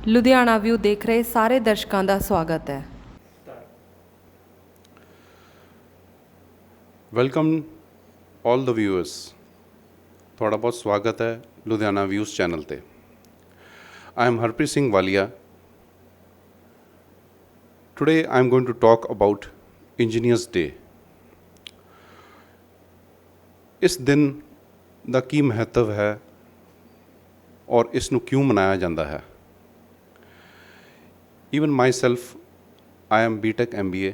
Ludhiana view ਦੇਖ ਰਹੇ ਸਾਰੇ ਦਰਸ਼ਕਾਂ ਦਾ ਸਵਾਗਤ ਹੈ। ਵੈਲਕਮ ਆਲ ਦ ਵਿਊਅਰਸ, ਤੁਹਾਡਾ ਬਹੁਤ ਸਵਾਗਤ ਹੈ ਲੁਧਿਆਣਾ ਵਿਊਜ਼ ਚੈਨਲ ਤੇ। I am Harpreet Singh Walia. Today I am going to talk about Engineers Day. ਇਸ ਦਿਨ ਦਾ ਕੀ ਮਹੱਤਵ ਹੈ ਔਰ ਇਸ ਨੂੰ ਕਿਉਂ ਮਨਾਇਆ ਜਾਂਦਾ ਹੈ? Even myself, I am BTech MBA,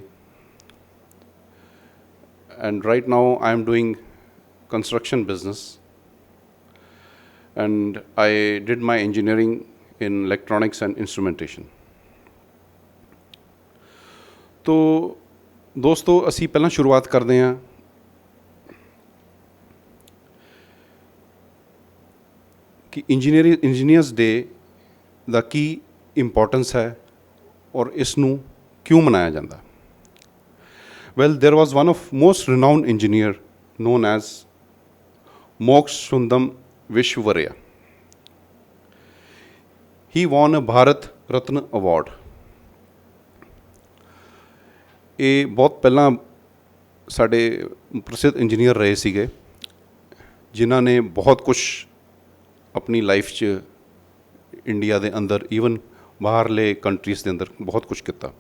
and right now I am doing construction business, and I did my engineering in electronics and instrumentation. तो दोस्तों ਅਸੀਂ ਪਹਿਲਾਂ ਸ਼ੁਰੂਆਤ ਕਰਦੇ ਹਾਂ ਕਿ ਇੰਜੀਨੀਅਰਸ ਡੇ ਦਾ ਕੀ ਇੰਪੋਰਟੈਂਸ ਹੈ ਔਰ ਇਸ ਨੂੰ ਕਿਉਂ ਮਨਾਇਆ ਜਾਂਦਾ? Well, there was one of most renowned engineer known as Mokshundam Vishwavarya. He won a Bharat Ratna Award. ਇਹ ਬਹੁਤ ਪਹਿਲਾਂ ਸਾਡੇ ਪ੍ਰਸਿੱਧ ਇੰਜੀਨੀਅਰ ਰਹੇ ਸੀਗੇ ਜਿਨ੍ਹਾਂ ਨੇ ਬਹੁਤ ਕੁਛ ਆਪਣੀ ਲਾਈਫ 'ਚ ਇੰਡੀਆ ਦੇ ਅੰਦਰ ਈਵਨ ਬਾਹਰਲੇ ਕੰਟਰੀਜ਼ ਦੇ ਅੰਦਰ ਬਹੁਤ ਕੁਛ ਕੀਤਾ।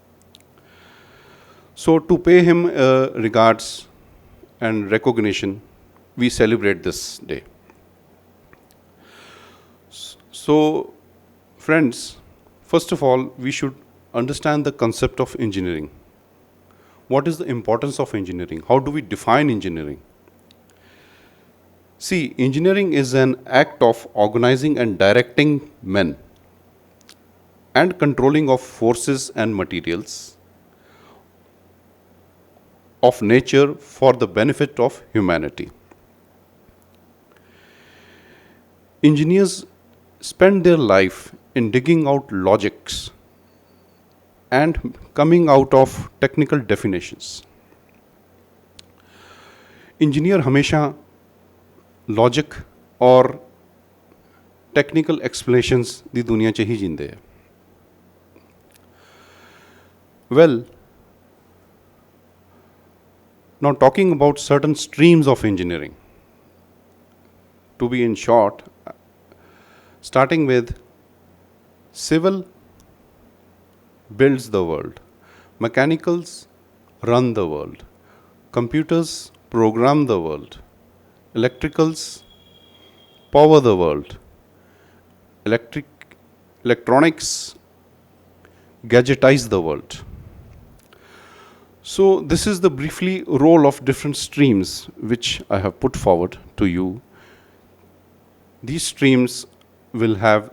So to pay him regards and recognition we celebrate this day. So friends, first of all we should understand the concept of engineering. What is the importance of engineering? How do we define engineering? See, engineering is an act of organizing and directing men and controlling of forces and materials of nature for the benefit of humanity. Engineers spend their life in digging out logics and coming out of technical definitions. Engineer हमेशा logic और technical explanations दी दुनिया च ही जींदे हैं। Well, now talking about certain streams of engineering, to be in short, starting with civil builds the world, mechanicals run the world, computers program the world, electricals power the world, electronics gadgetize the world. So this is the briefly role of different streams which I have put forward to you. These streams will have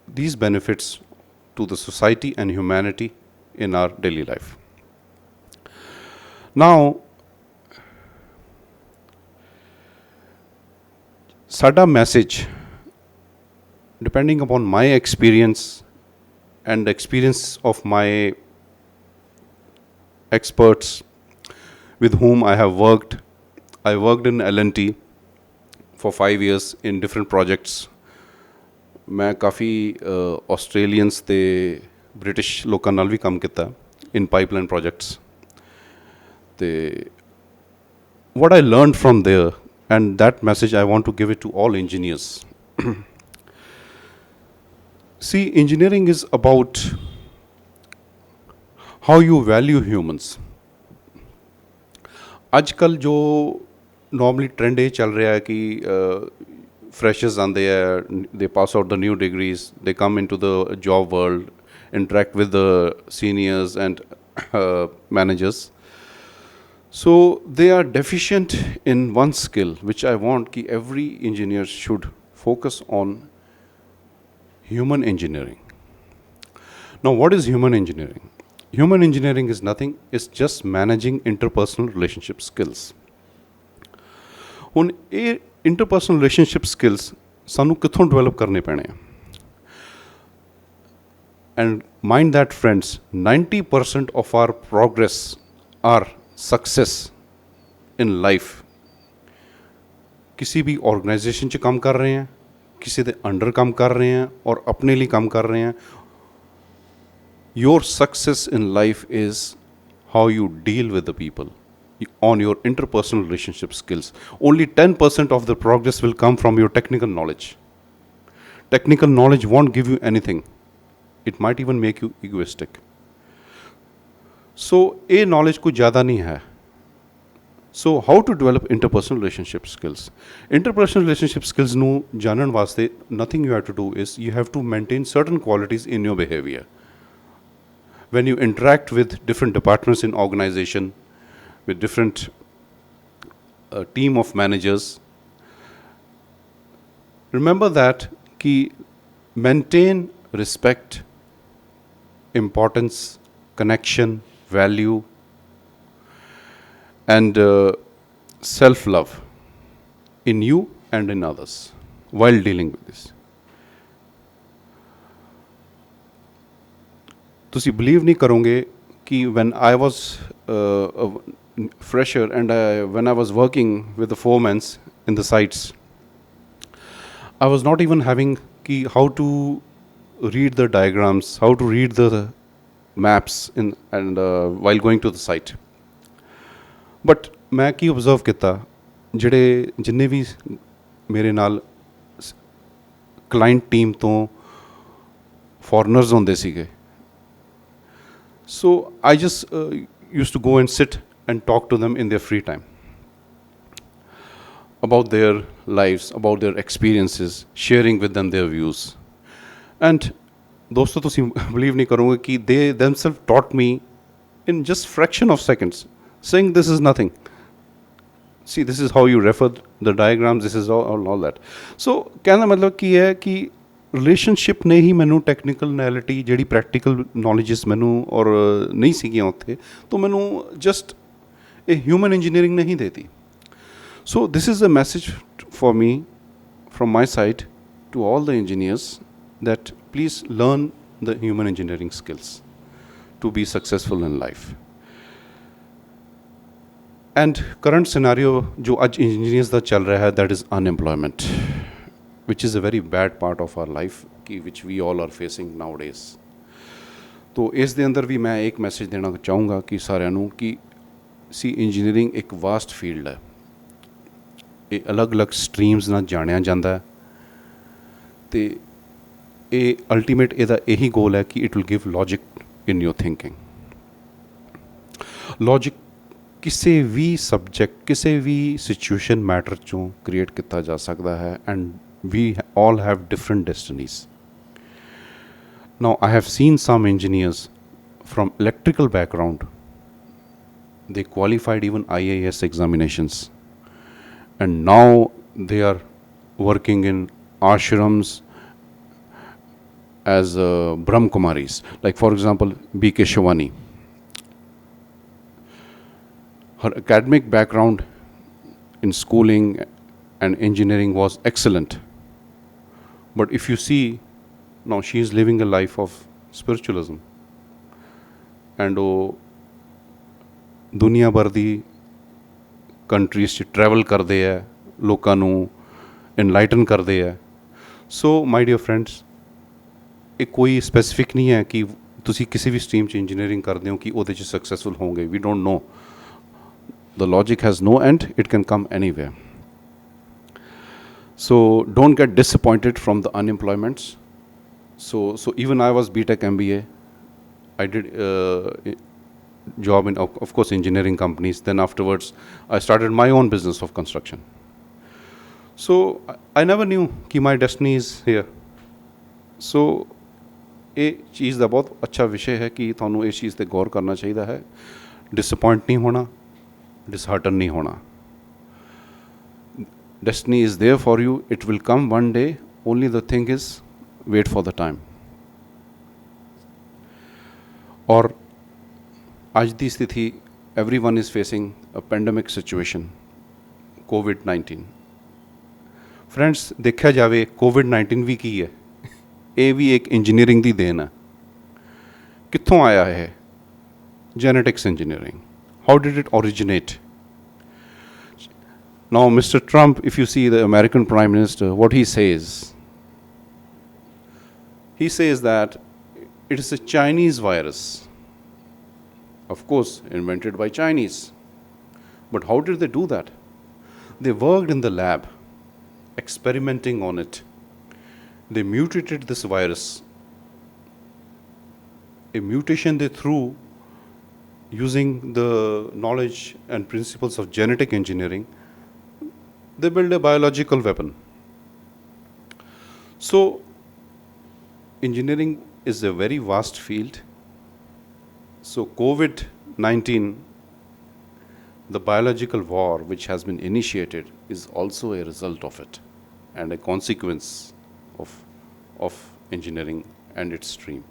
these benefits to the society and humanity in our daily life. Now, sada message, depending upon my experience and the experience of my experts with whom I have worked. I worked in L&T for 5 years in different projects. मैं काफ़ी Australians ते British लोगों नाल भी काम किया in pipeline projects. ते what I learned from there, and that message I want to give it to all engineers. See, engineering is about how you value humans. आजकल जो normally trend ये चल रहा है कि freshers आंदे हैं, they pass out the new degrees, they come into the job world, interact with the seniors and managers. So they are deficient in one skill, which I want कि every engineer should focus on human engineering. Now, what is human engineering? Human engineering is nothing, it's just managing interpersonal relationship skills. ਹੁਣ ਇਹ interpersonal relationship skills ਸਾਨੂੰ ਕਿੱਥੋਂ develop ਕਰਨੇ ਪੈਣੇ ਆ? And mind that friends, 90% of our progress, our success in life, किसी भी organization च काम कर रहे हैं, ਕਿਸੇ ਦੇ ਅੰਡਰ ਕੰਮ ਕਰ ਰਹੇ ਹਾਂ ਔਰ ਆਪਣੇ ਲਈ ਕੰਮ ਕਰ ਰਹੇ ਹਾਂ, your success in life is how you deal with the people on your interpersonal relationship skills. Only 10% of the progress will come from your technical knowledge. Technical knowledge won't give you anything. It might even make you egoistic. So ਇਹ knowledge ਕੋਈ ਜ਼ਿਆਦਾ ਨਹੀਂ ਹੈ. So how to develop interpersonal relationship skills? Interpersonal relationship skills ਨੂੰ ਜਾਣਨ ਵਾਸਤੇ nothing you have to do is you have to maintain certain qualities in your behavior. When you interact with different departments in organization, with different team of managers, remember that ki maintain respect, importance, connection, value, and self-love in you and in others while dealing with this. ਤੁਸੀਂ believe ਨਹੀਂ ਕਰੋਗੇ ਕਿ when I was a fresher and when I was working with the foremen in the sites, I was not even having how to read the diagrams, how to read the maps while going to the site. But ਮੈਂ ਕੀ observe ਕੀਤਾ, ਜਿਹੜੇ ਜਿੰਨੇ ਵੀ ਮੇਰੇ ਨਾਲ client team ਤੋਂ foreigners ਹੁੰਦੇ ਸੀਗੇ, so I just used to go and sit and talk to them in their free time about their lives, about their experiences, sharing with them their views. And दोस्तों ਤੁਸੀਂ believe नहीं करोगे कि they themselves taught me in just fraction of seconds, saying this is nothing. See, this is how you refer the diagrams, this is all that. So कहने का मतलब ਕੀ है कि ਰਿਲੇਸ਼ਨਸ਼ਿਪ ਨੇ ਹੀ ਮੈਨੂੰ ਟੈਕਨੀਕਲਨੈਲਿਟੀ ਜਿਹੜੀ ਪ੍ਰੈਕਟੀਕਲ ਨੌਲੇਜਸ ਮੈਨੂੰ ਔਰ ਨਹੀਂ ਸੀਗੀਆਂ ਉੱਥੇ, ਤਾਂ ਮੈਨੂੰ ਜਸਟ ਇਹ ਹਿਊਮਨ ਇੰਜੀਨੀਅਰਿੰਗ ਨਹੀਂ ਦੇਤੀ. So this is a message for me from my side to all the engineers that please learn the human engineering skills to be successful in life. And current scenario जो आज engineers ਦਾ ਚੱਲ ਰਿਹਾ ਹੈ, that is unemployment, which is a very bad part of our life which we all are facing nowadays. तो ਇਸ ਦੇ ਅੰਦਰ ਵੀ ਮੈਂ ਇੱਕ ਮੈਸੇਜ ਦੇਣਾ ਚਾਹੂੰਗਾ ਕਿ ਸਾਰਿਆਂ ਨੂੰ ਕਿ ਸੀ ਇੰਜੀਨੀਅਰਿੰਗ ਇੱਕ ਵਾਸਟ ਫੀਲਡ ਹੈ, ਇਹ ਅਲੱਗ-ਅਲੱਗ ਸਟਰੀਮਸ ਨਾਲ ਜਾਣਿਆ ਜਾਂਦਾ ਹੈ, ਅਤੇ ਇਹ ਅਲਟੀਮੇਟ ਇਹਦਾ ਇਹੀ ਗੋਲ ਹੈ ਕਿ it will give logic in your thinking. Logic ਕਿਸੇ ਵੀ ਸਬਜੈਕਟ, ਕਿਸੇ ਵੀ ਸਿਚੁਏਸ਼ਨ ਮੈਟਰ 'ਚੋਂ ਕ੍ਰੀਏਟ ਕੀਤਾ ਜਾ ਸਕਦਾ ਹੈ, and we all have different destinies. Now, I have seen some engineers from electrical background, they qualified even IAS examinations, and now they are working in ashrams as Brahmakumaris. Like for example, B.K. Shivani. Her academic background in schooling and engineering was excellent. But if you see, now she is living a life of spiritualism. And ਦੁਨੀਆ ਭਰ ਦੀ countries 'ਚ travel ਕਰਦੇ ਹੈ, ਲੋਕਾਂ ਨੂੰ ਇਨਲਾਈਟਨ ਕਰਦੇ ਹੈ. ਸੋ ਮਾਈ dear friends, ਇਹ ਕੋਈ ਸਪੈਸੀਫਿਕ ਨਹੀਂ ਹੈ ਕਿ ਤੁਸੀਂ ਕਿਸੇ ਵੀ ਸਟਰੀਮ 'ਚ ਇੰਜੀਨੀਅਰਿੰਗ ਕਰਦੇ ਹੋ ਕਿ ਉਹਦੇ 'ਚ ਸਕਸੈਸਫੁਲ ਹੋਵੋਗੇ. We don't know. The logic has no end, it can come anywhere. So don't get disappointed from the unemployments. So even I was BTech MBA. I did job in, of course, engineering companies. Then afterwards, I started my own business of construction. So I never knew कि my destiny is here. So ਇਹ ਚੀਜ਼ ਦਾ ਬਹੁਤ ਅੱਛਾ ਵਿਸ਼ੇ ਹੈ ਕਿ ਤੁਹਾਨੂੰ ਇਸ ਚੀਜ਼ 'ਤੇ ਗੌਰ ਕਰਨਾ ਚਾਹੀਦਾ ਹੈ. ਡਿਸਅਪੋਇੰਟ ਨਹੀਂ ਹੋਣਾ, disheartened नहीं होना. Destiny is there for you, it will come one day, only the thing is wait for the time. और आज दी स्थिति, everyone is facing a pandemic situation, COVID-19. Friends, देखा जावे COVID-19 भी की है, ये भी एक इंजीनियरिंग दी देन है. कित्थों आया है? Genetics engineering. How did it originate? Now, Mr. Trump, if you see the American Prime Minister, what he says, He says that it is a Chinese virus, of course, invented by Chinese. But how did they do that? They worked in the lab, experimenting on it. They mutated this virus. A mutation they threw using the knowledge and principles of genetic engineering, they built a biological weapon. So, engineering is a very vast field. So, COVID 19, the biological war which has been initiated, is also a result of it and a consequence of engineering and its stream.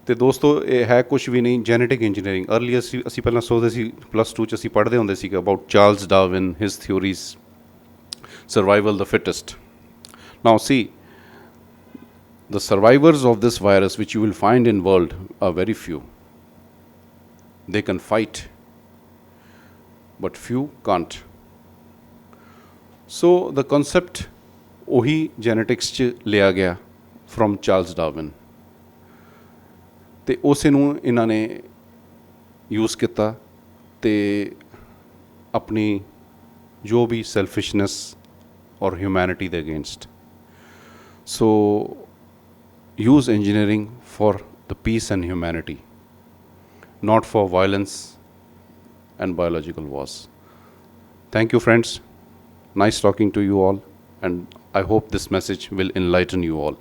ਤੇ ਦੋਸਤੋ ਇਹ ਹੈ ਕੁਝ ਵੀ ਨਹੀਂ genetic engineering early ਅਸੀਂ ਪਹਿਲਾਂ ਸੋਚਦੇ ਸੀ +2 ਚ ਅਸੀਂ ਪੜ੍ਹਦੇ ਹੁੰਦੇ ਸੀਗੇ about Charles Darwin his theories survival the fittest now see the survivors of this virus which you will find in world are very few. They can fight, but few can't. So the concept ohi genetics ch liya gaya from Charles Darwin. ਤੇ ਉਸੇ ਨੂੰ ਇਹਨਾਂ ਨੇ use ਕੀਤਾ ਤੇ ਆਪਣੀ ਜੋ ਵੀ ਸੈਲਫਿਸ਼ਨੈਸ ਔਰ ਹਿਊਮੈਨਿਟੀ ਦੇ against so use engineering for the peace and humanity, not for violence and biological wars. Thank you, friends. Nice talking to you all, and I hope this message will enlighten you all.